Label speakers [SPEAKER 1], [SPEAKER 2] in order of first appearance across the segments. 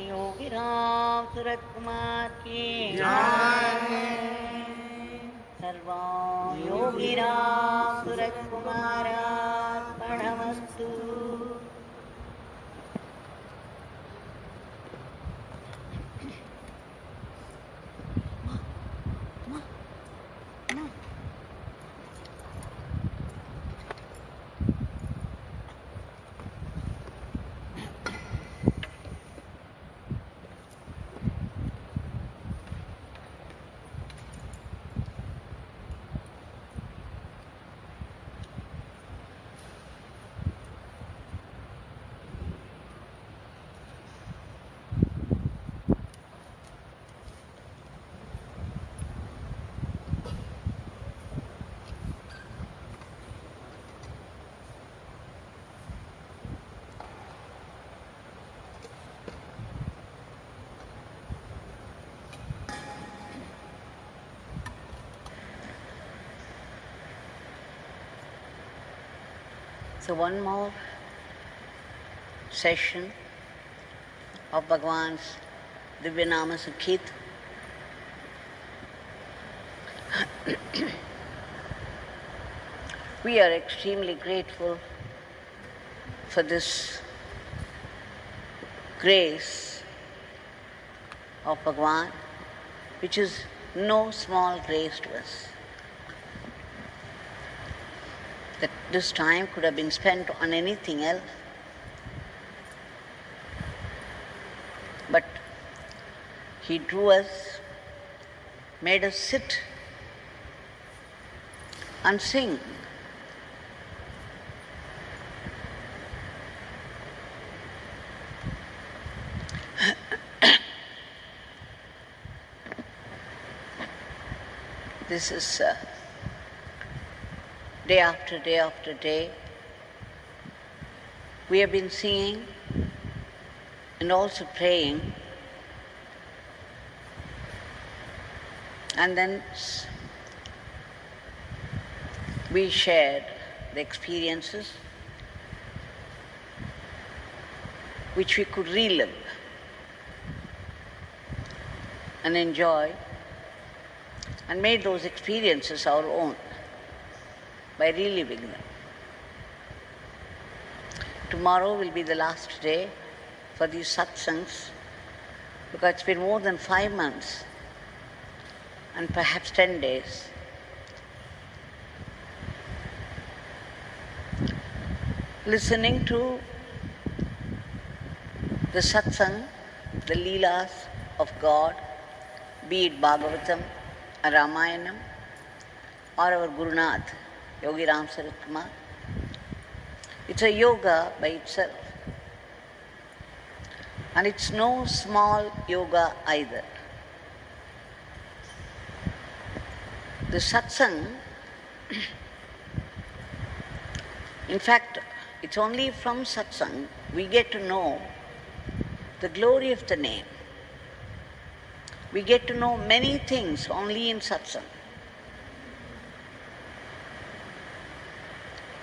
[SPEAKER 1] योगी राम सूरत कुमार की सर्वं Yogi Ram Surat कुमारार्पणमस्तु। So one more session of Bhagavan's Divyanama Sankirtan. We are extremely grateful for this grace of Bhagavan, which is no small grace to us. That this time could have been spent on anything else. But he drew us, made us sit and sing. This is day after day after day. We have been singing and also praying, and then we shared the experiences which we could relive and enjoy, and made those experiences our own by reliving them. Tomorrow will be the last day for these satsangs, because it's been more than 5 months and perhaps 10 days. Listening to the satsang, the leelas of God, be it Bhagavatam, Ramayanam, or our Gurunath, Yogi Ram Sarat Kumar. It's a yoga by itself. And it's no small yoga either. The satsang, in fact, it's only from satsang we get to know the glory of the name. We get to know many things only in satsang.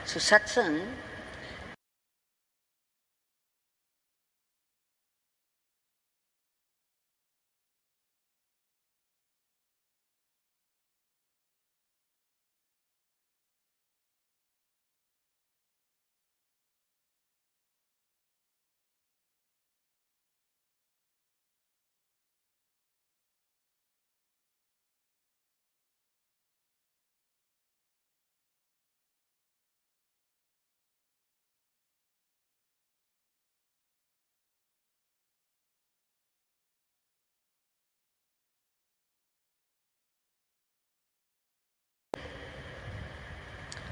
[SPEAKER 1] So satsang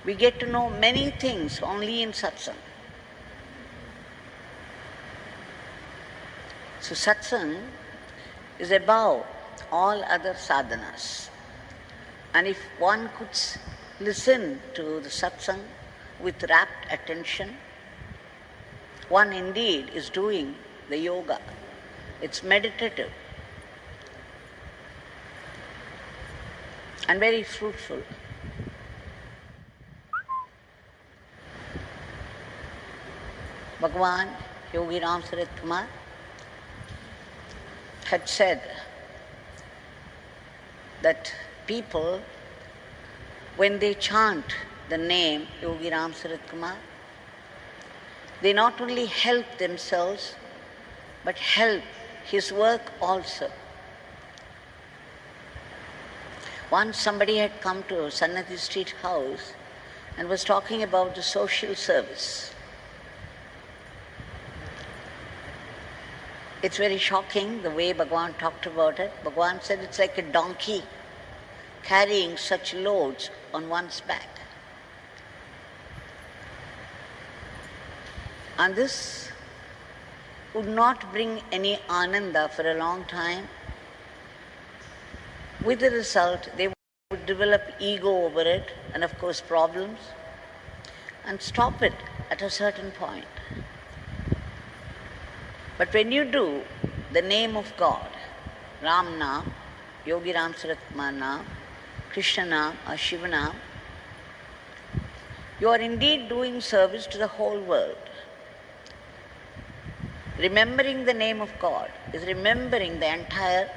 [SPEAKER 1] we get to know many things only in satsang. So satsang is above all other sadhanas. And if one could listen to the satsang with rapt attention, one indeed is doing the yoga. It's meditative and very fruitful. Bhagavan Yogi Ram Sarat Kumar had said that people, when they chant the name Yogi Ram Surat Kumar, they not only help themselves, but help his work also. Once somebody had come to Sannati Street House and was talking about the social service. It's very shocking the way Bhagavan talked about it. Bhagavan said it's like a donkey carrying such loads on one's back. And this would not bring any ananda for a long time. With the result, they would develop ego over it and of course problems, and stop it at a certain point. But when you do the name of God, Ram Naam, Yogi Ram Surat Kumar Naam, Krishna Naam or Shiva Naam, you are indeed doing service to the whole world. Remembering the name of God is remembering the entire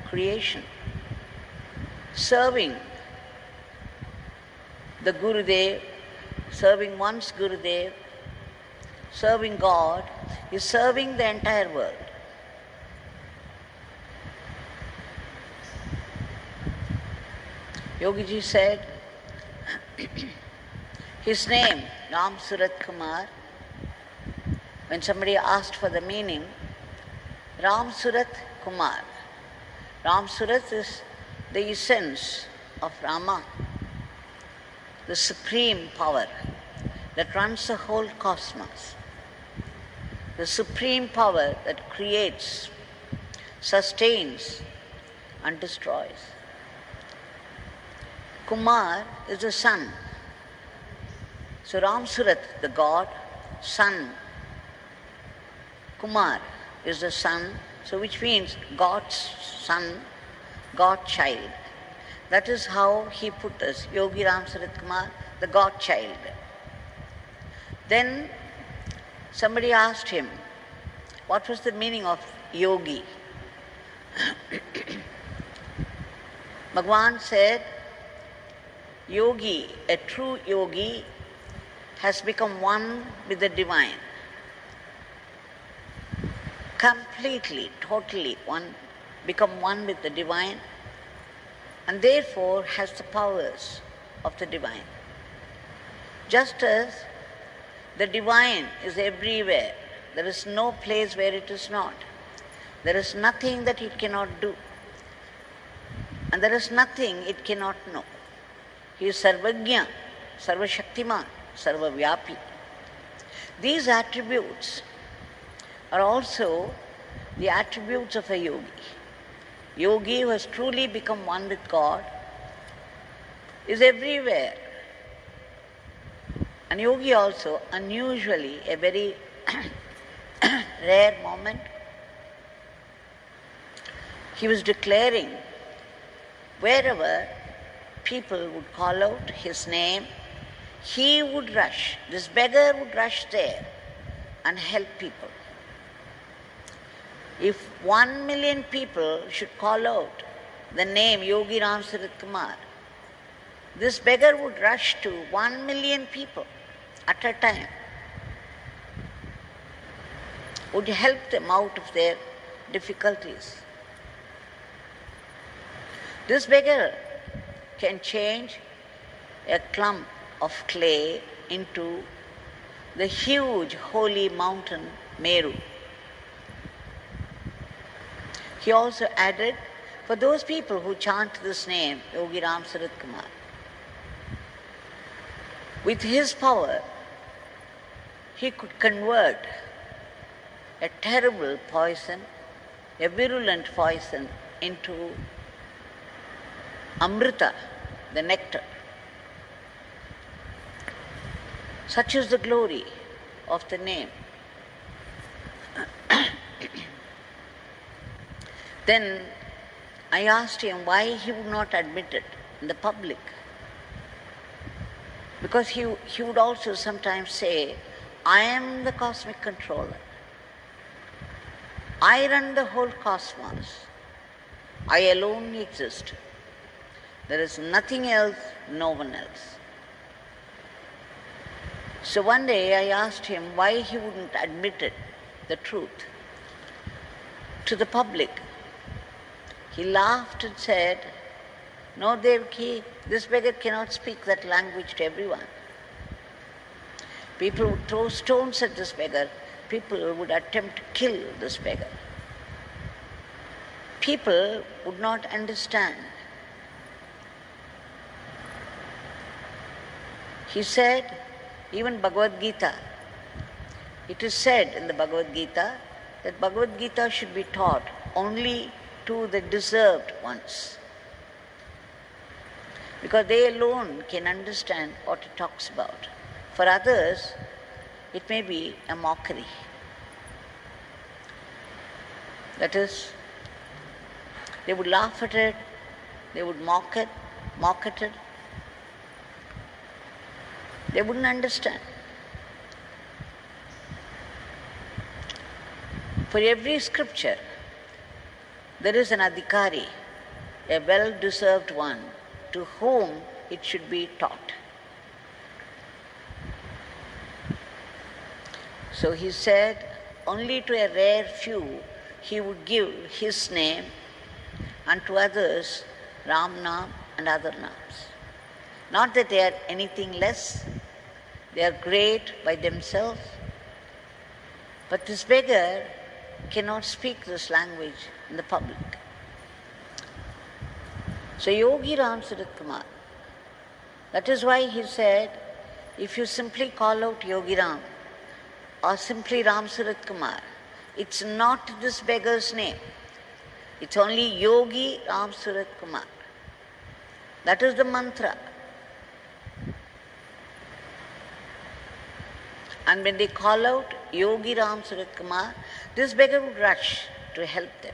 [SPEAKER 1] creation. Serving the Gurudev, serving one's Gurudev, serving God is serving the entire world. Yogiji said, his name, Ram Surat Kumar, when somebody asked for the meaning, Ram Surat Kumar. Ram Surat is the essence of Rama, the supreme power that runs the whole cosmos, the supreme power that creates, sustains and destroys. Kumar is the sun. So Ram Surat, the god, sun. Kumar is the sun, so which means God's son, God child. That is how he put us, Yogi Ram Surat Kumar, the God child. Then somebody asked him, what was the meaning of yogi? Bhagavan said, yogi, a true yogi, has become one with the divine. Completely, totally one, become one with the divine, and therefore has the powers of the divine. Just as the divine is everywhere, there is no place where it is not. There is nothing that it cannot do, and there is nothing it cannot know. He is Sarvagya, Sarvashaktiman, Sarvavyapi. These attributes are also the attributes of a yogi. Yogi who has truly become one with God is everywhere. And yogi also, unusually, a very rare moment, he was declaring wherever people would call out his name, he would rush, this beggar would rush there and help people. If 1 million people should call out the name Yogi Ram Surat Kumar, this beggar would rush to 1 million people at a time, would help them out of their difficulties. This beggar can change a clump of clay into the huge holy mountain Meru. He also added, for those people who chant this name, Yogi Ram Surat Kumar, with his power, he could convert a terrible poison, a virulent poison, into Amrita, the nectar. Such is the glory of the name. Then I asked him why he would not admit it in the public. Because he would also sometimes say, I am the cosmic controller. I run the whole cosmos. I alone exist. There is nothing else, no one else. So one day I asked him why he wouldn't admit it, the truth, to the public. He laughed and said, "No, Devaki, this beggar cannot speak that language to everyone. People would throw stones at this beggar. People would attempt to kill this beggar. People would not understand." He said, even Bhagavad Gita, it is said in the Bhagavad Gita that Bhagavad Gita should be taught only to the deserved ones, because they alone can understand what it talks about. For others, it may be a mockery. That is, they would laugh at it, they would mock at it. They wouldn't understand. For every scripture, there is an adhikari, a well-deserved one, to whom it should be taught. So he said, only to a rare few he would give his name, and to others Ram Nam and other names. Not that they are anything less, they are great by themselves, but this beggar cannot speak this language in the public. So Yogi Ram Surat Kumar, that is why he said, if you simply call out Yogi Ram or simply Ram Surat Kumar, it's not this beggar's name. It's only Yogi Ram Surat Kumar. That is the mantra. And when they call out Yogi Ram Surat Kumar, this beggar would rush to help them,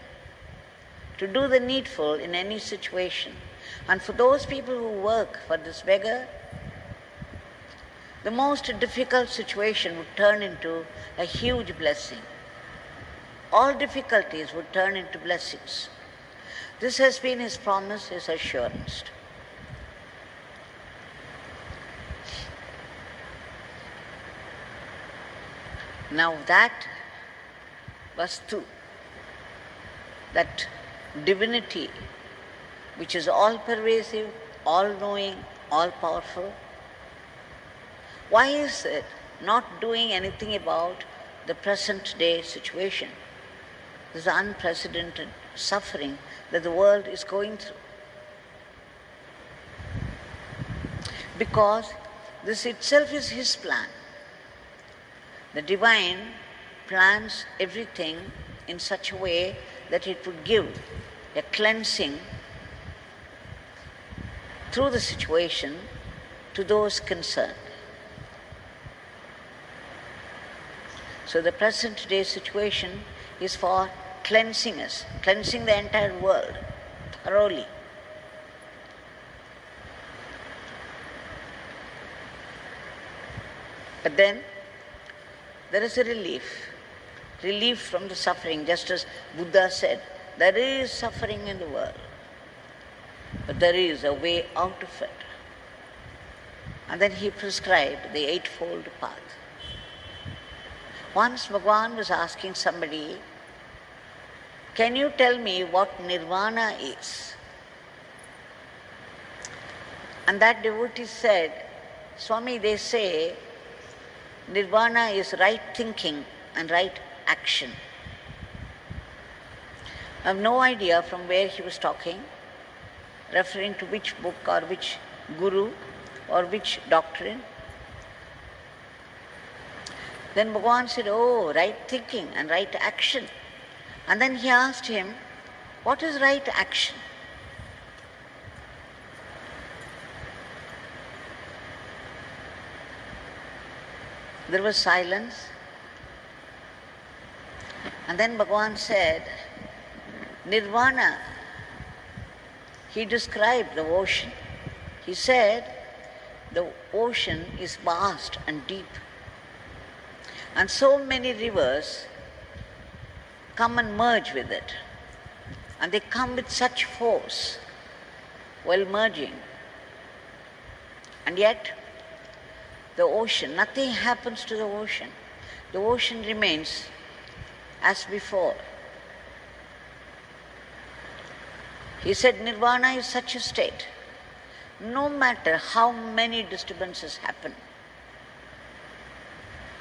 [SPEAKER 1] to do the needful in any situation. And for those people who work for this beggar, the most difficult situation would turn into a huge blessing. All difficulties would turn into blessings. This has been his promise, his assurance. Now that Vastu, that divinity which is all-pervasive, all-knowing, all-powerful, why is it not doing anything about the present-day situation, this unprecedented suffering that the world is going through? Because this itself is his plan. The divine plans everything in such a way that it would give a cleansing through the situation to those concerned. So the present day situation is for cleansing us, cleansing the entire world thoroughly. But then there is a relief from the suffering, just as Buddha said, there is suffering in the world, but there is a way out of it. And then he prescribed the Eightfold Path. Once Bhagavan was asking somebody, can you tell me what nirvana is? And that devotee said, Swami, they say nirvana is right thinking and right action. I have no idea from where he was talking, referring to which book or which guru or which doctrine. Then Bhagavan said, oh, right thinking and right action. And then he asked him, what is right action? There was silence. And then Bhagavan said, Nirvana, he described the ocean. He said, the ocean is vast and deep. And so many rivers come and merge with it. And they come with such force while merging. And yet, the ocean, nothing happens to the ocean. The ocean remains as before. He said nirvana is such a state. No matter how many disturbances happen,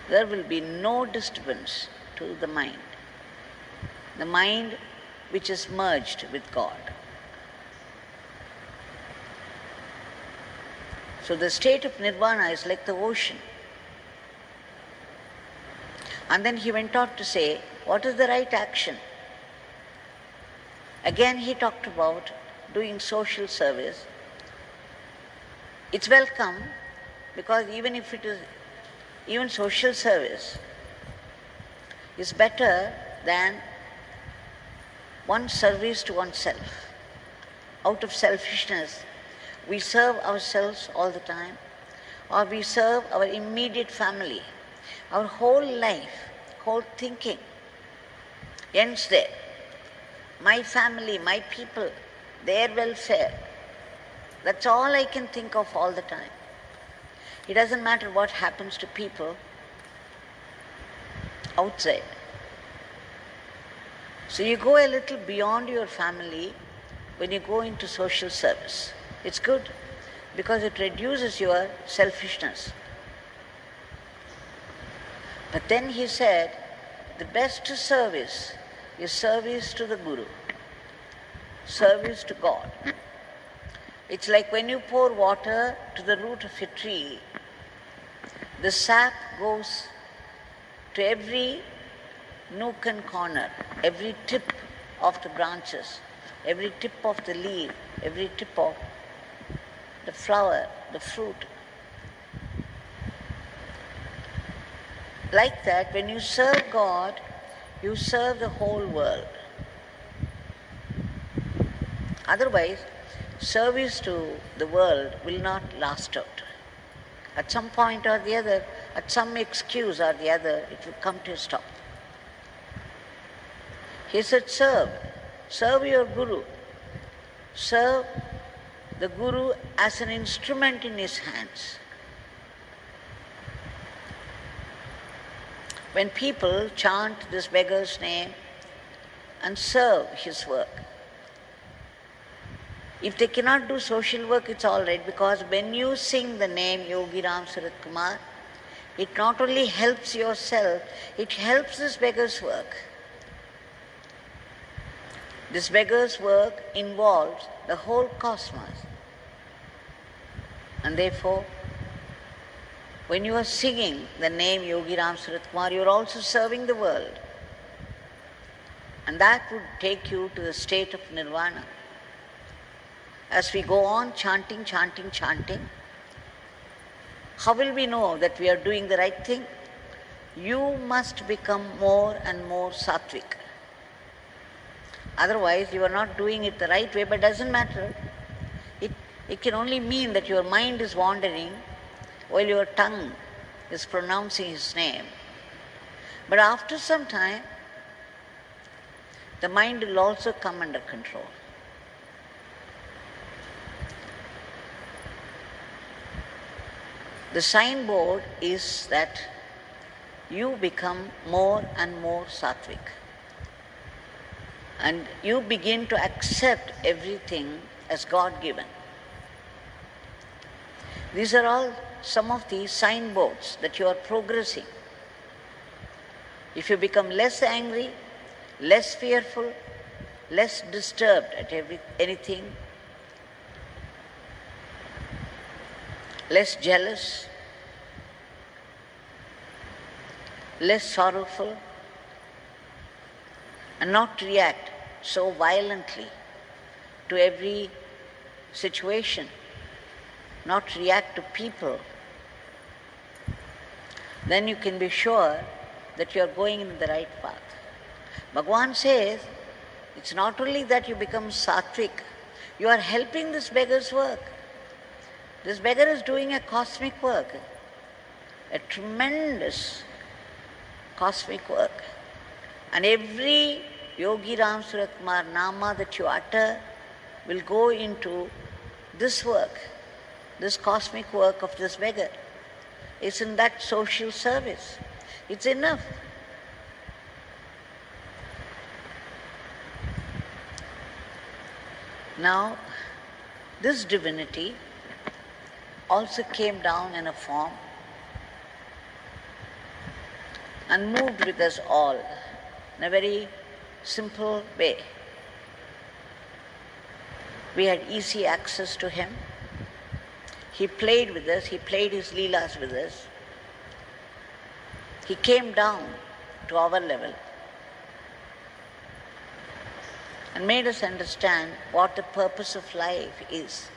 [SPEAKER 1] there will be no disturbance to the mind. The mind which is merged with God. So the state of nirvana is like the ocean. And then he went on to say, what is the right action? Again he talked about doing social service. It's welcome because even if it is, even social service is better than one service to oneself. Out of selfishness, we serve ourselves all the time, or we serve our immediate family. Our whole life, whole thinking ends there. My family, my people, their welfare. That's all I can think of all the time. It doesn't matter what happens to people outside. So you go a little beyond your family when you go into social service. It's good because it reduces your selfishness. But then he said, the best service is service to the Guru, service to God. It's like when you pour water to the root of a tree, the sap goes to every nook and corner, every tip of the branches, every tip of the leaf, every tip of the flower, the fruit. Like that, when you serve God, you serve the whole world. Otherwise, service to the world will not last out. At some point or the other, at some excuse or the other, it will come to a stop. He said, serve your Guru. Serve the Guru as an instrument in his hands. When people chant this beggar's name and serve his work, if they cannot do social work, it's all right, because when you sing the name Yogi Ram Surat Kumar, it not only helps yourself, it helps this beggar's work. This beggar's work involves the whole cosmos. And therefore, when you are singing the name Yogi Ram Surat Kumar, you are also serving the world. And that would take you to the state of nirvana. As we go on chanting, how will we know that we are doing the right thing? You must become more and more sattvic. Otherwise, you are not doing it the right way, but it doesn't matter. It can only mean that your mind is wandering while your tongue is pronouncing his name. But after some time, the mind will also come under control. The signboard is that you become more and more sattvic. And you begin to accept everything as God-given. These are all some of the signboards that you are progressing. If you become less angry, less fearful, less disturbed at anything, less jealous, less sorrowful, and not react so violently to every situation, not react to people, then you can be sure that you are going in the right path. Bhagavan says, it's not only that you become sattvic, you are helping this beggar's work. This beggar is doing a cosmic work, a tremendous cosmic work. And every Yogi Ram Surat Kumar Nama that you utter will go into this work, this cosmic work of this beggar. Isn't that social service? It's enough. Now, this divinity also came down in a form and moved with us all in a very simple way. We had easy access to him. He played with us, he played his leelas with us. He came down to our level and made us understand what the purpose of life is.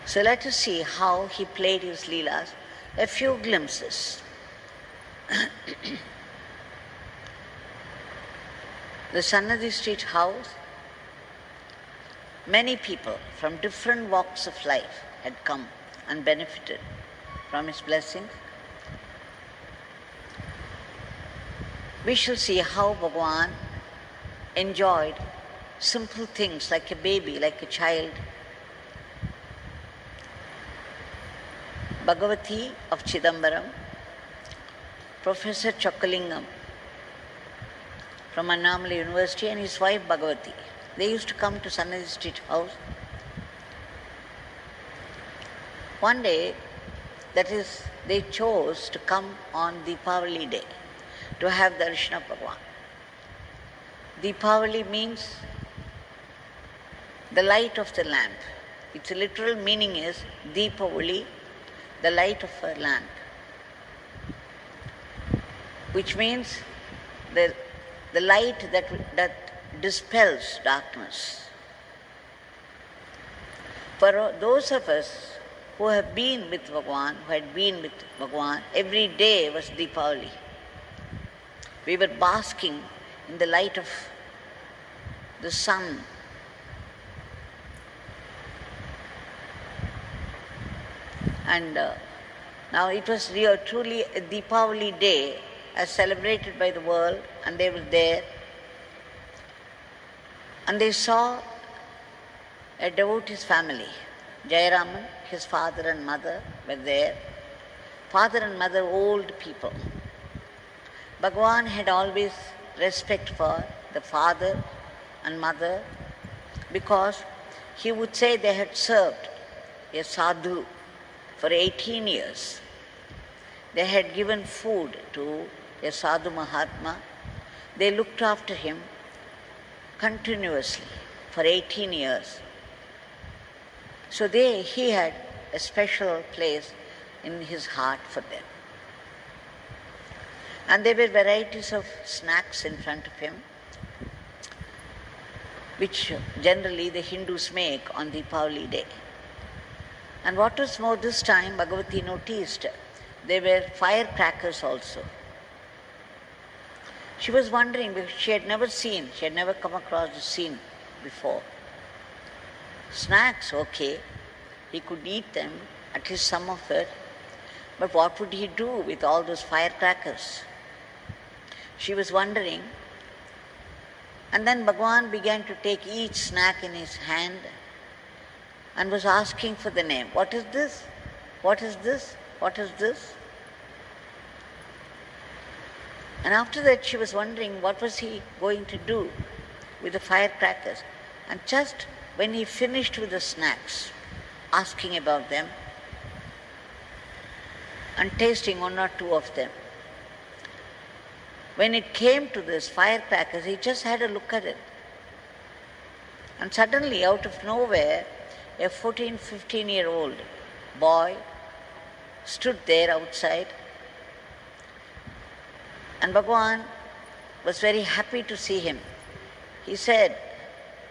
[SPEAKER 1] So let us see how he played his leelas, a few glimpses. The Sannadhi Street house, many people from different walks of life had come and benefited from his blessings. We shall see how Bhagavan enjoyed simple things like a baby, like a child. Bhagavati of Chidambaram, Professor Chokkalingam from Annamalai University and his wife Bhagavati. They used to come to Sannadhi Street house. One day, that is, they chose to come on Deepavali day to have darshan of Bhagavan. Deepavali means the light of the lamp. Its literal meaning is Deepavali, the light of a lamp, which means the light that dispels darkness. For those of us who have been with Bhagavan, who had been with Bhagavan, every day was Deepavali. We were basking in the light of the sun. And now it was truly a Deepavali day as celebrated by the world, and they were there. And they saw a devotee's family. Jayaraman, his father and mother were there. Father and mother, old people. Bhagavan had always respect for the father and mother because he would say they had served a sadhu for 18 years. They had given food to a sadhu Mahatma. They looked after him continuously for 18 years. So he had a special place in his heart for them. And there were varieties of snacks in front of him, which generally the Hindus make on Deepavali day. And what was more, this time Bhagavati noticed there were firecrackers also. She was wondering because she had never come across the scene before. Snacks, okay, he could eat them, at least some of it, but what would he do with all those firecrackers? She was wondering, and then Bhagavan began to take each snack in his hand and was asking for the name. What is this? What is this? What is this? And after that she was wondering what was he going to do with the firecrackers. And just when he finished with the snacks, asking about them and tasting one or two of them, when it came to this firecrackers, he just had a look at it. And suddenly, out of nowhere, a 14, 15-year-old boy stood there outside. And Bhagavan was very happy to see him. He said,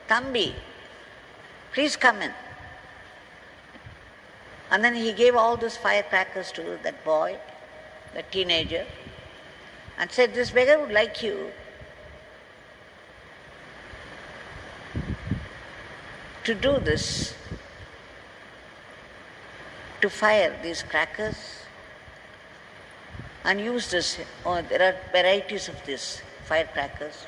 [SPEAKER 1] "Thambi, please come in." And then he gave all those firecrackers to that boy, the teenager, and said, "This beggar would like you to do this, to fire these crackers and use this. There are varieties of this. firecrackers.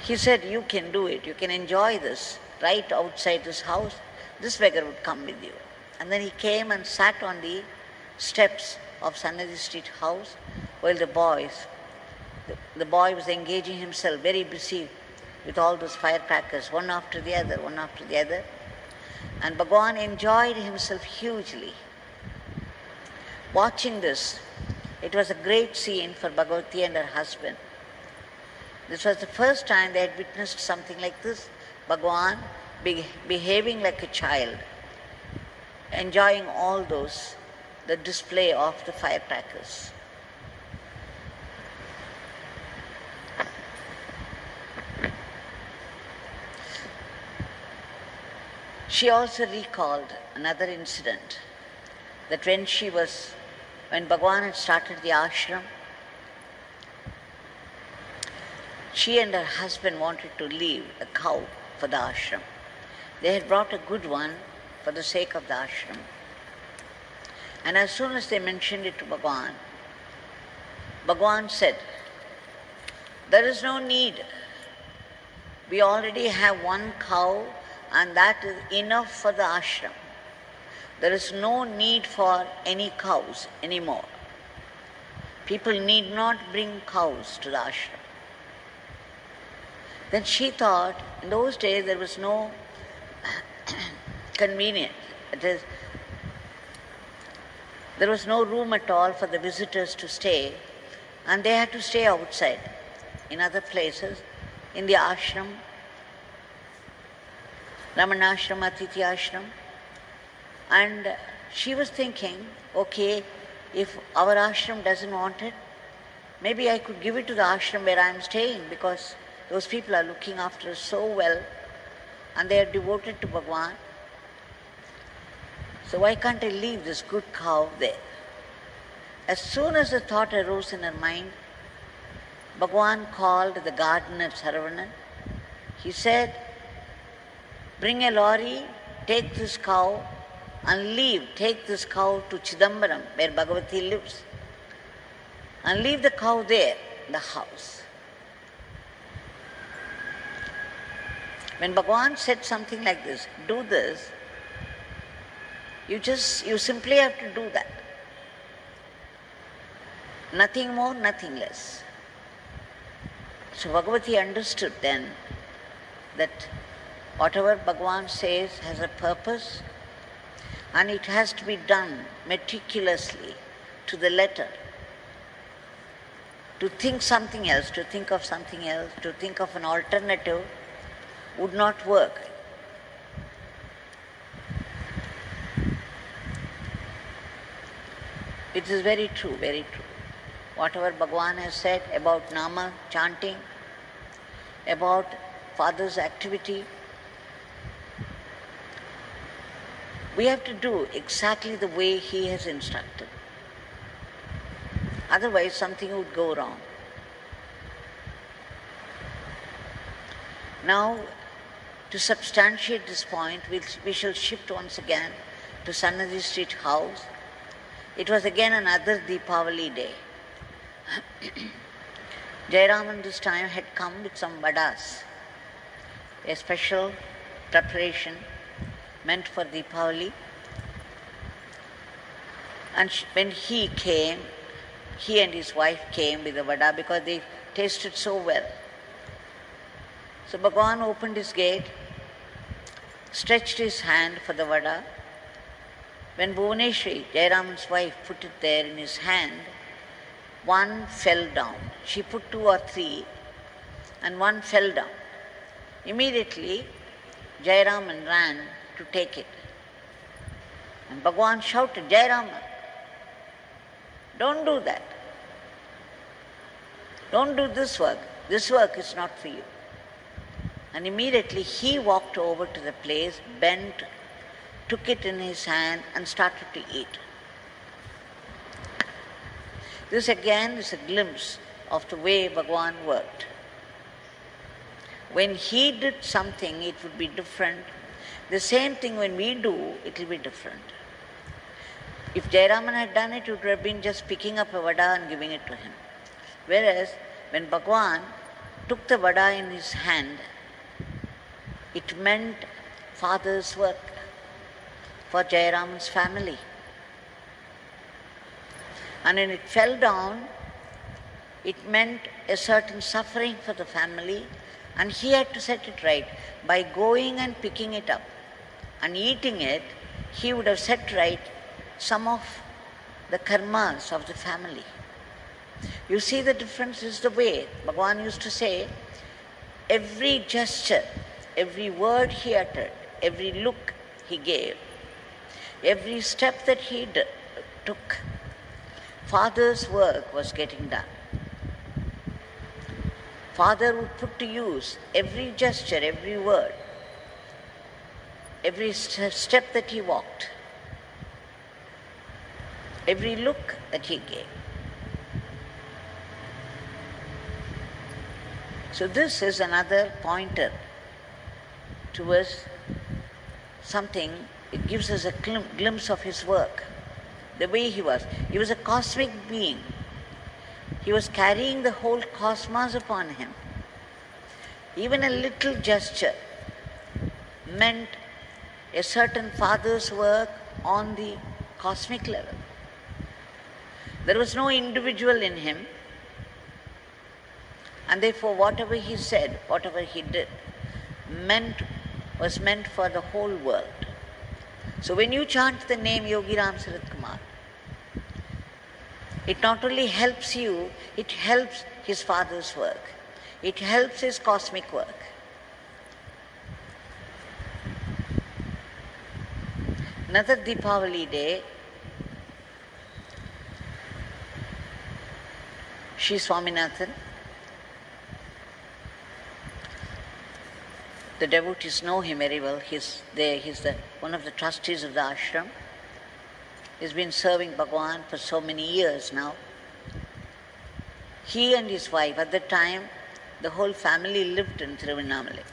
[SPEAKER 1] He said, you can do it, you can enjoy this right outside this house. This beggar would come with you. And then he came and sat on the steps of Sannadhi Street house while the boy was engaging himself, very busy with all those firecrackers, one after the other, one after the other. And Bhagavan enjoyed himself hugely. Watching this, it was a great scene for Bhagavati and her husband. This was the first time they had witnessed something like this. Bhagavan behaving like a child, enjoying all those, the display of the firecrackers. She also recalled another incident, that when Bhagavan had started the ashram, she and her husband wanted to leave a cow for the ashram. They had brought a good one for the sake of the ashram. And as soon as they mentioned it to Bhagavan, Bhagavan said, there is no need. We already have one cow and that is enough for the ashram. There is no need for any cows anymore. People need not bring cows to the ashram. Then she thought, in those days there was no convenience. There was no room at all for the visitors to stay, and they had to stay outside in other places, in the ashram, Ramanashram, Atithi ashram. And she was thinking, okay, if our ashram doesn't want it, maybe I could give it to the ashram where I am staying, because those people are looking after us so well and they are devoted to Bhagavan. So why can't I leave this good cow there? As soon as the thought arose in her mind, Bhagavan called the gardener Saravanan. He said, bring a lorry, take this cow and leave. Take this cow to Chidambaram, where Bhagavati lives, and leave the cow there in the house. When Bhagavan said something like this, do this, you simply have to do that. Nothing more, nothing less. So Bhagavati understood then that whatever Bhagavan says has a purpose, and it has to be done meticulously to the letter. To think something else, to think of something else, to think of an alternative would not work. It is very true, very true. Whatever Bhagavan has said about Nama, chanting, about Father's activity, we have to do exactly the way he has instructed. Otherwise, something would go wrong. Now, to substantiate this point, we shall shift once again to Sannadhi Street house. It was again another Deepavali day. Jayaraman this time had come with some vadas, a special preparation meant for Deepavali. And when he came, he and his wife came with the vada because they tasted so well. So Bhagavan opened his gate, stretched his hand for the vada. When Bhuvaneshwari, Jayaraman's wife, put it there in his hand, one fell down. She put 2 or 3 and one fell down. Immediately, Jayaraman ran to take it. And Bhagavan shouted, Jayaraman, don't do that. Don't do this work. This work is not for you. And immediately he walked over to the place, bent, took it in his hand and started to eat. This again is a glimpse of the way Bhagavan worked. When he did something, it would be different. The same thing when we do, it will be different. If Jayaraman had done it, it would have been just picking up a vada and giving it to him. Whereas when Bhagwan took the vada in his hand, it meant father's work for Jayaraman's family. And when it fell down, it meant a certain suffering for the family, and he had to set it right. By going and picking it up and eating it, he would have set right some of the karmas of the family. You see, the difference is the way Bhagavan used to say, every gesture, every word he uttered, every look he gave, every step that he took, Father's work was getting done. Father would put to use every gesture, every word, every step that he walked, every look that he gave. So this is another pointer towards something. It gives us a glimpse of his work, the way he was. He was a cosmic being. He was carrying the whole cosmos upon him. Even a little gesture meant a certain father's work on the cosmic level. There was no individual in him, and therefore whatever he said, whatever he did, was meant for the whole world. So when you chant the name Yogiram Sarat Kumar, it not only helps you, it helps his father's work. It helps his cosmic work. Another Deepavali day, Sri Swaminathan, the devotees know him very well. He's one of the trustees of the ashram. He's been serving Bhagwan for so many years now. He and his wife, at the time, the whole family lived in Tiruvannamalai.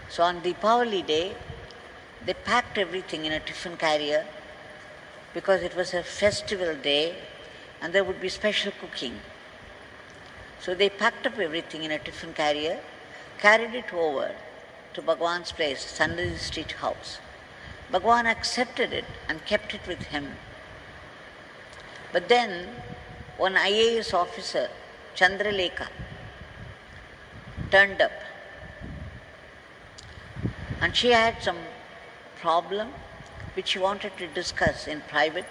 [SPEAKER 1] So on Deepavali day, they packed everything in a tiffin carrier because it was a festival day and there would be special cooking. So they packed up everything in a tiffin carrier, carried it over to Bhagwan's place, Sannidhi Street house. Bhagwan accepted it and kept it with him. But then one IAS officer, Chandralekha, turned up, and she had some problem which she wanted to discuss in private.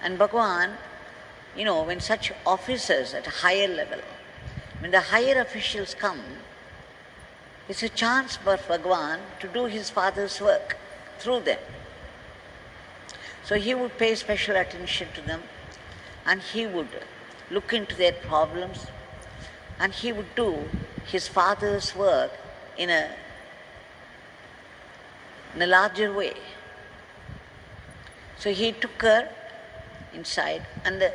[SPEAKER 1] And Bhagwan, when such officers at a higher level, when the higher officials come, it's a chance for Bhagwan to do his father's work through them. So he would pay special attention to them, and he would look into their problems, and he would do his father's work in a larger way. So he took her inside, and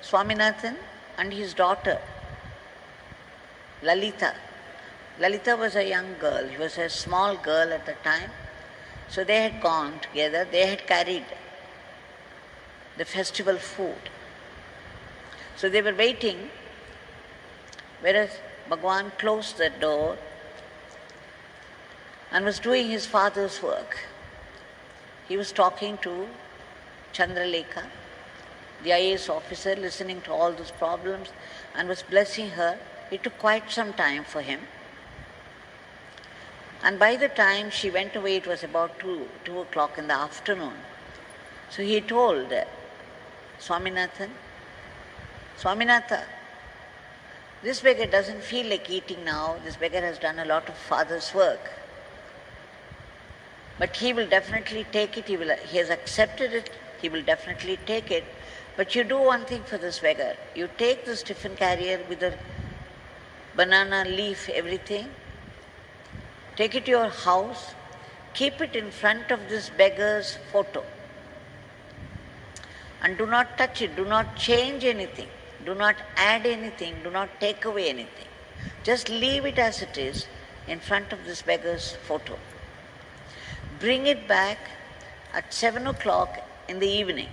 [SPEAKER 1] Swaminathan and his daughter, Lalita was a young girl. She was a small girl at the time. So they had gone together. They had carried the festival food. So they were waiting, whereas Bhagwan closed the door and was doing his father's work. He was talking to Chandralekha, the IAS officer, listening to all those problems, and was blessing her. It took quite some time for him. And by the time she went away, it was about 2 o'clock in the afternoon. So he told Swaminathan, Swaminatha, this beggar doesn't feel like eating now. This beggar has done a lot of father's work. But he will definitely take it. He has accepted it. He will definitely take it. But you do one thing for this beggar. You take this tiffin carrier with a banana leaf, everything. Take it to your house. Keep it in front of this beggar's photo. And do not touch it. Do not change anything. Do not add anything. Do not take away anything. Just leave it as it is in front of this beggar's photo. Bring it back at 7 o'clock in the evening.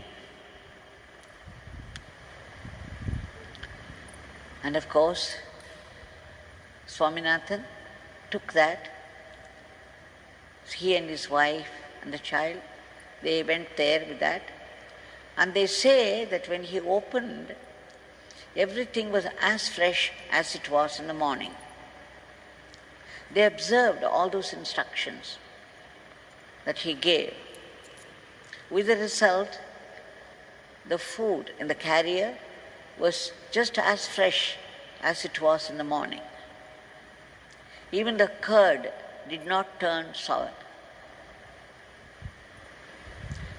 [SPEAKER 1] And of course, Swaminathan took that. He and his wife and the child, they went there with that. And they say that when he opened, everything was as fresh as it was in the morning. They observed all those instructions that he gave. With the result, the food in the carrier was just as fresh as it was in the morning. Even the curd did not turn sour.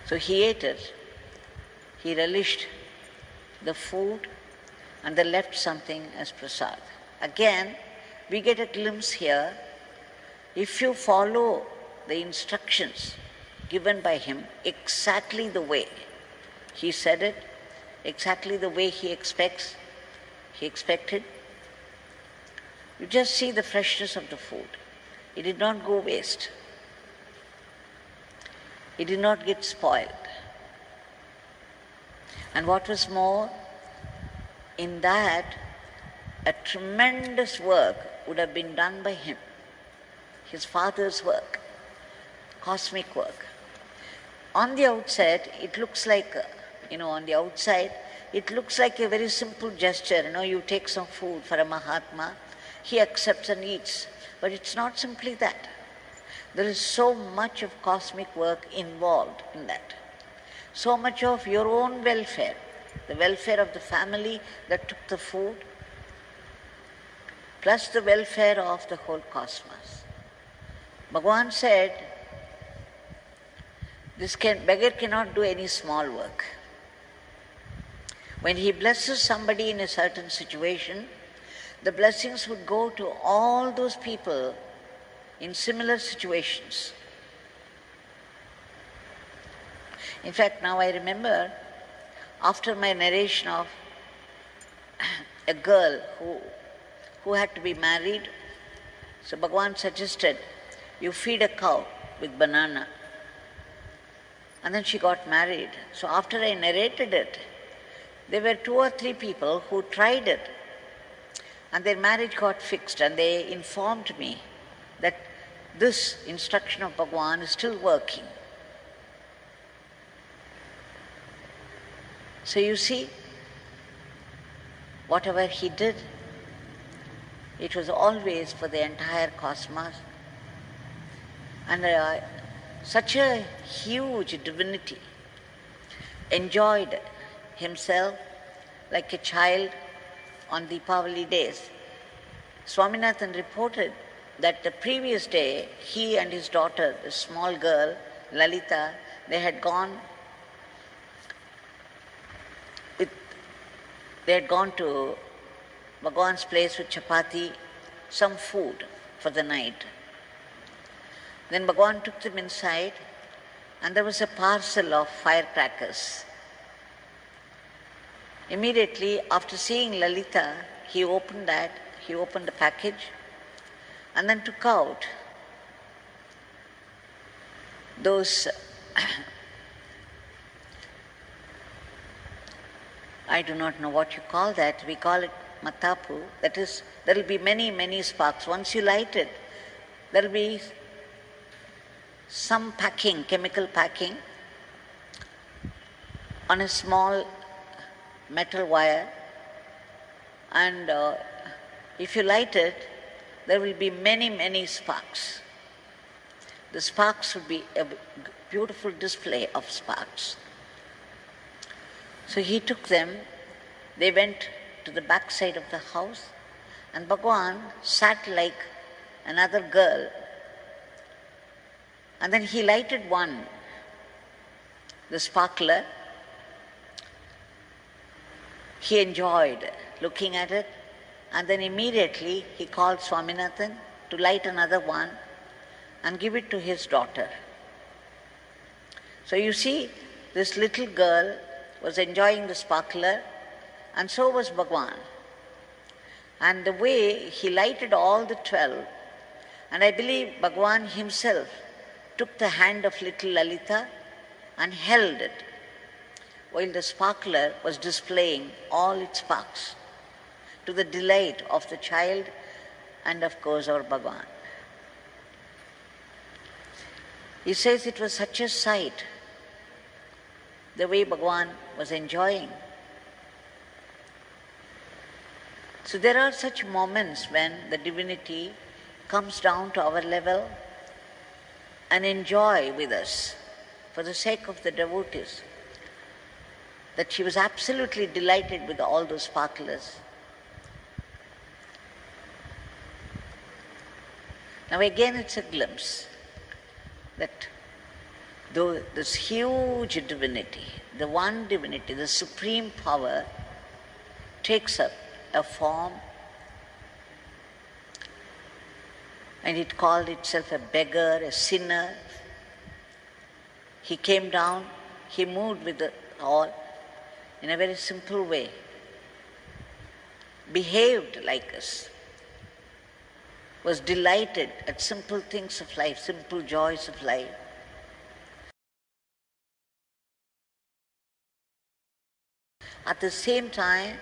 [SPEAKER 1] So he ate it, he relished the food, and they left something as prasad. Again, we get a glimpse here. If you follow the instructions given by him exactly the way he said it, exactly the way he expected, you just see the freshness of the food. It did not go waste. It did not get spoiled. And what was more, in that, a tremendous work would have been done by him, his father's work, cosmic work. On the outside, it looks like, on the outside, it looks like a very simple gesture. You take some food for a Mahatma, he accepts and eats. But it's not simply that. There is so much of cosmic work involved in that. So much of your own welfare, the welfare of the family that took the food, plus the welfare of the whole cosmos. Bhagavan said, beggar cannot do any small work. When he blesses somebody in a certain situation, the blessings would go to all those people in similar situations. In fact, now I remember, after my narration of a girl who had to be married, so Bhagavan suggested, you feed a cow with banana. And then she got married. So after I narrated it, there were 2 or 3 people who tried it, and their marriage got fixed, and they informed me that this instruction of Bhagavan is still working. So you see, whatever he did, it was always for the entire cosmos. And such a huge divinity enjoyed himself like a child on Deepavali days. Swaminathan reported that the previous day, he and his daughter, the small girl, Lalita, they had gone to Bhagavan's place with chapati, some food for the night. Then Bhagavan took them inside, and there was a parcel of firecrackers. Immediately after seeing Lalita, he opened the package, and then took out those I do not know what you call that. We call it matapu. That is, there will be many, many sparks. Once you light it, there will be some packing, chemical packing, on a small metal wire, and if you light it, there will be many, many sparks. The sparks would be a beautiful display of sparks. So he took them, they went to the back side of the house, and Bhagavan sat like another girl, and then he lighted one, the sparkler. He enjoyed looking at it, and then immediately he called Swaminathan to light another one and give it to his daughter. So you see, this little girl was enjoying the sparkler, and so was Bhagavan. And the way he lighted all the 12, and I believe Bhagavan himself took the hand of little Lalita and held it while the sparkler was displaying all its sparks to the delight of the child and of course our Bhagavan. He says it was such a sight, the way Bhagavan was enjoying. So there are such moments when the divinity comes down to our level and enjoy with us for the sake of the devotees, that she was absolutely delighted with all those sparklers. Now again it's a glimpse that though this huge divinity, the one divinity, the supreme power, takes up a form, and it called itself a beggar, a sinner. He came down, he moved with the all in a very simple way, behaved like us, was delighted at simple things of life, simple joys of life. At the same time,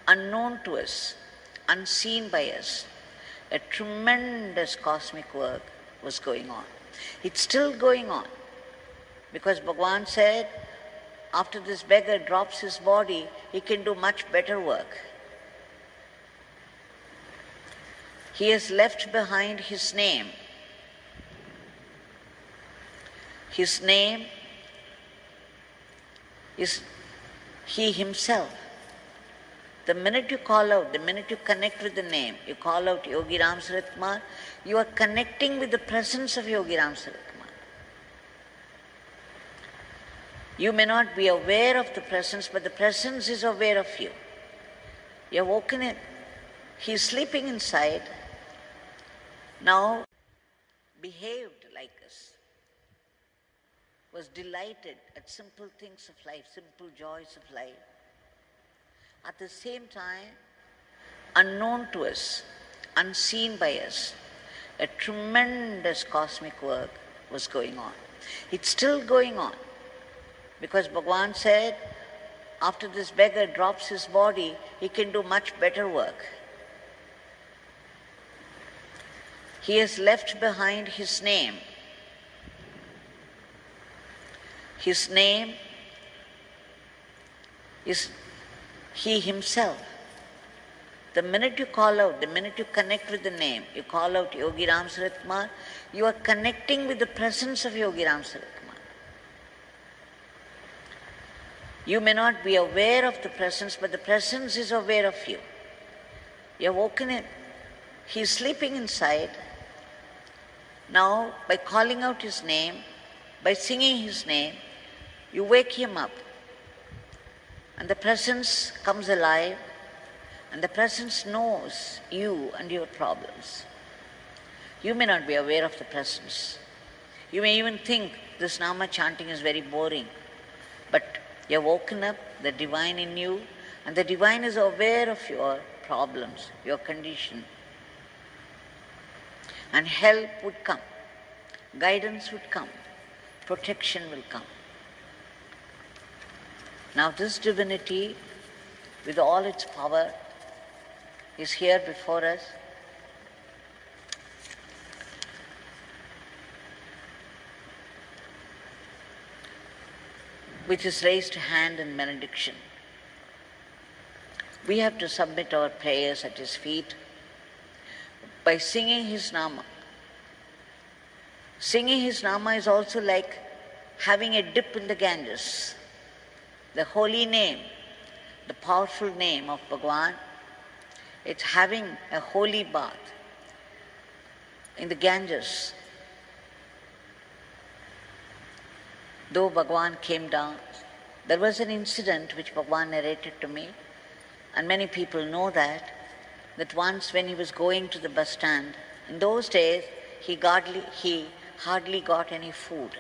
[SPEAKER 1] unknown to us, unseen by us, a tremendous cosmic work was going on. It's still going on, because Bhagavan said, after this beggar drops his body, he can do much better work. He has left behind his name. His name is he himself. The minute you call out, the minute you connect with the name, you call out Yogi Ram Sarat Kumar, you are connecting with the presence of Yogi Ram Sarat Kumar. You may not be aware of the presence, but the presence is aware of you. You are woken in. He is sleeping inside, now behaved like us, was delighted at simple things of life, simple joys of life. At the same time, unknown to us, unseen by us, a tremendous cosmic work was going on. It's still going on, because Bhagavan said, after this beggar drops his body, he can do much better work. He has left behind his name. His name is he himself. The minute you call out, the minute you connect with the name, you call out Yogi Ram Sarat Kumar, you are connecting with the presence of Yogi Ram Sarat Kumar. You may not be aware of the presence, but the presence is aware of you. You are woken in. He is sleeping inside. Now, by calling out his name, by singing his name, you wake him up. And the presence comes alive, and the presence knows you and your problems. You may not be aware of the presence. You may even think this Nama chanting is very boring. But you have woken up the divine in you, and the divine is aware of your problems, your condition. And help would come, guidance would come, protection will come. Now this divinity, with all its power, is here before us. With his raised hand in benediction. We have to submit our prayers at his feet by singing his Nama. Singing his Nama is also like having a dip in the Ganges. The holy name, the powerful name of Bhagavan, it's having a holy bath in the Ganges. Though Bhagavan came down, there was an incident which Bhagavan narrated to me, and many people know that once when he was going to the bus stand, in those days he hardly got any food.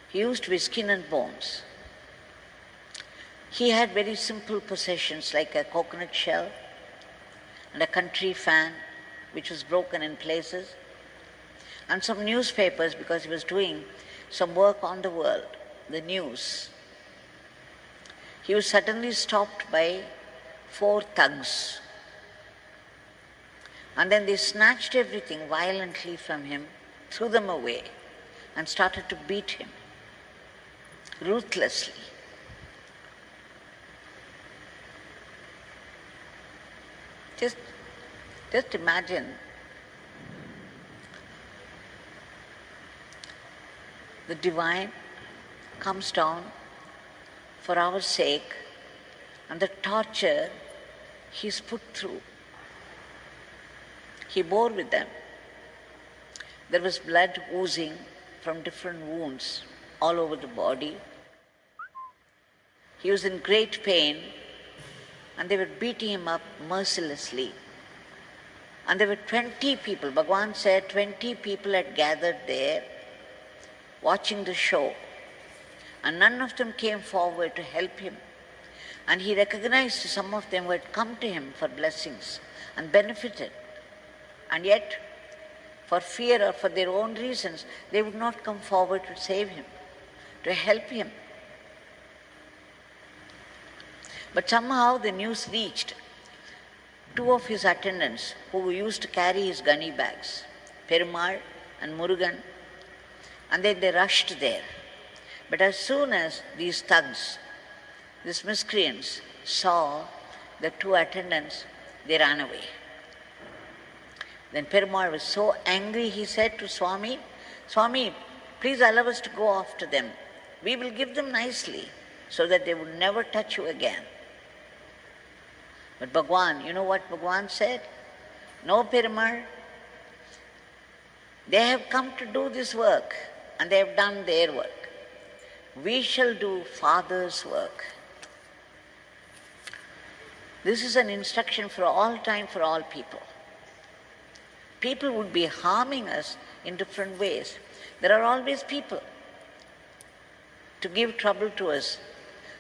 [SPEAKER 1] He used to be skin and bones. He had very simple possessions like a coconut shell and a country fan which was broken in places, and some newspapers because he was doing some work on the world, the news. He was suddenly stopped by 4 thugs. And then they snatched everything violently from him, threw them away, and started to beat him ruthlessly. Just imagine the divine comes down for our sake, and the torture he's put through, he bore with them. There was blood oozing from different wounds all over the body. He was in great pain, and they were beating him up mercilessly. And there were 20 people, Bhagavan said 20 people had gathered there watching the show. And none of them came forward to help him. And he recognized some of them who had come to him for blessings and benefited. And yet, for fear or for their own reasons, they would not come forward to save him, to help him. But somehow the news reached 2 of his attendants who used to carry his gunny bags, Perumal and Murugan, and then they rushed there. But as soon as these thugs, these miscreants, saw the 2 attendants, they ran away. Then Perumal was so angry, he said to Swami, Swami, please allow us to go after them. We will give them nicely so that they would never touch you again. But Bhagavan, you know what Bhagavan said? No, Perumal, they have come to do this work and they have done their work. We shall do Father's work. This is an instruction for all time, for all people. People would be harming us in different ways. There are always people to give trouble to us,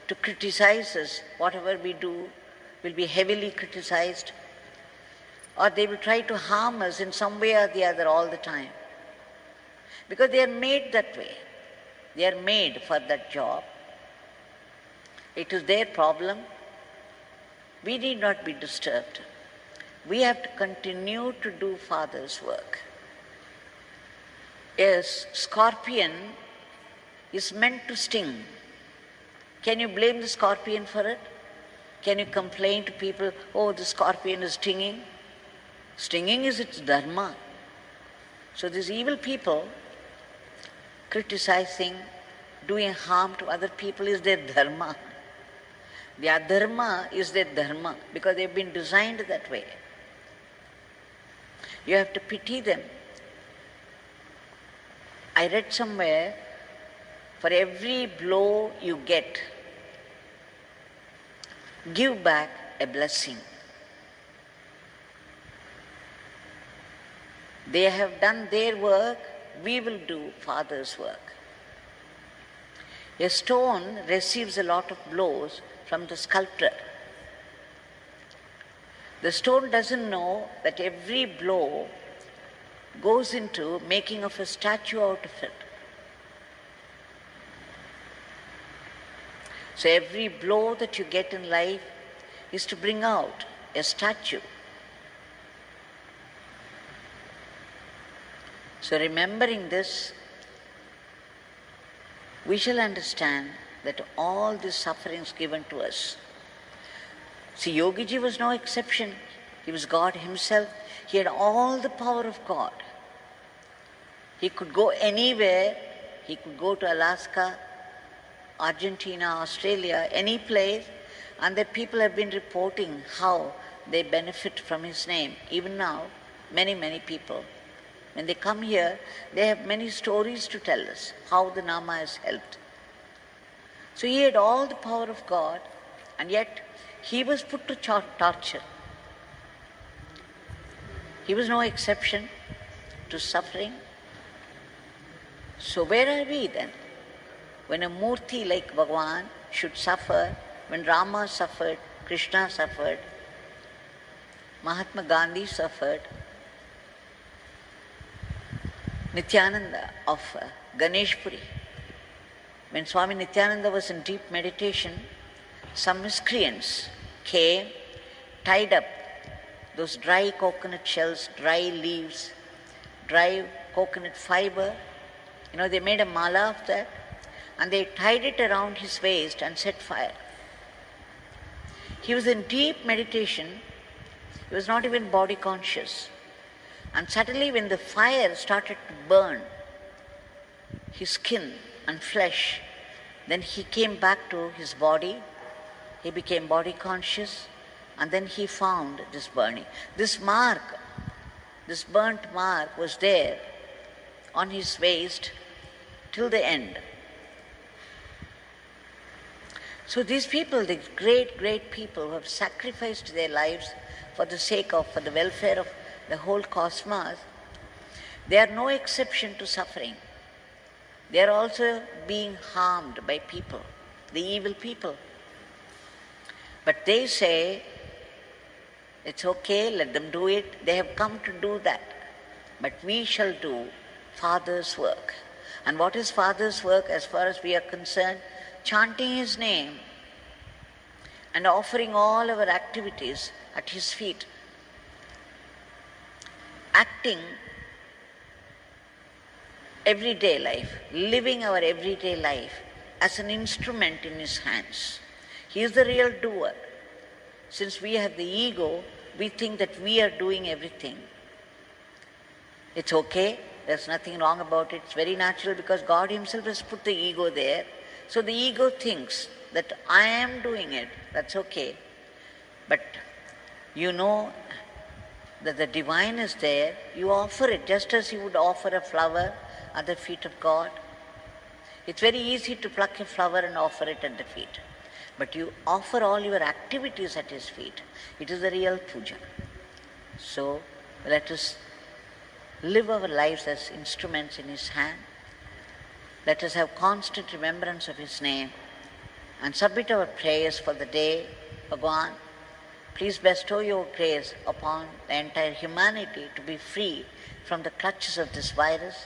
[SPEAKER 1] to criticize us. Whatever we do will be heavily criticized, or they will try to harm us in some way or the other all the time. Because they are made that way. They are made for that job. It is their problem. We need not be disturbed. We have to continue to do Father's work. A scorpion is meant to sting. Can you blame the scorpion for it? Can you complain to people, oh, the scorpion is stinging? Stinging is its dharma. So these evil people criticizing, doing harm to other people is their dharma. Their dharma is their dharma because they've been designed that way. You have to pity them. I read somewhere, for every blow you get, give back a blessing. They have done their work, we will do Father's work. A stone receives a lot of blows from the sculptor. The stone doesn't know that every blow goes into making of a statue out of it. So every blow that you get in life is to bring out a statue. So remembering this, we shall understand that all these sufferings given to us. See, Yogiji was no exception. He was God himself. He had all the power of God. He could go anywhere. He could go to Alaska, Argentina, Australia, any place, and the people have been reporting how they benefit from his name. Even now, many, many people, when they come here, they have many stories to tell us how the Nama has helped. So he had all the power of God, and yet he was put to torture. He was no exception to suffering. So where are we then? When a Murti like Bhagavan should suffer, when Rama suffered, Krishna suffered, Mahatma Gandhi suffered, Nityananda of Ganeshpuri When Swami Nityananda was in deep meditation, some miscreants came, tied up those dry coconut shells, dry leaves, dry coconut fiber. They made a mala of that, and they tied it around his waist and set fire. He was in deep meditation. He was not even body conscious. And suddenly when the fire started to burn his skin and flesh, then he came back to his body. He became body conscious, and then he found this burning. This mark, this burnt mark was there on his waist till the end. So these people, the great, great people who have sacrificed their lives for the welfare of the whole cosmos, they are no exception to suffering. They are also being harmed by people, the evil people. But they say, it's okay, let them do it. They have come to do that. But we shall do Father's work. And what is Father's work as far as we are concerned? Chanting His name and offering all our activities at His feet. Acting everyday life, living our everyday life as an instrument in His hands. He is the real doer. Since we have the ego, we think that we are doing everything. It's okay, there's nothing wrong about it. It's very natural because God Himself has put the ego there. So the ego thinks that I am doing it, that's okay. But you know that the divine is there, you offer it just as you would offer a flower at the feet of God. It's very easy to pluck a flower and offer it at the feet. But you offer all your activities at His feet. It is the real puja. So let us live our lives as instruments in His hand. Let us have constant remembrance of His name and submit our prayers for the day. Bhagavan, please bestow your grace upon the entire humanity to be free from the clutches of this virus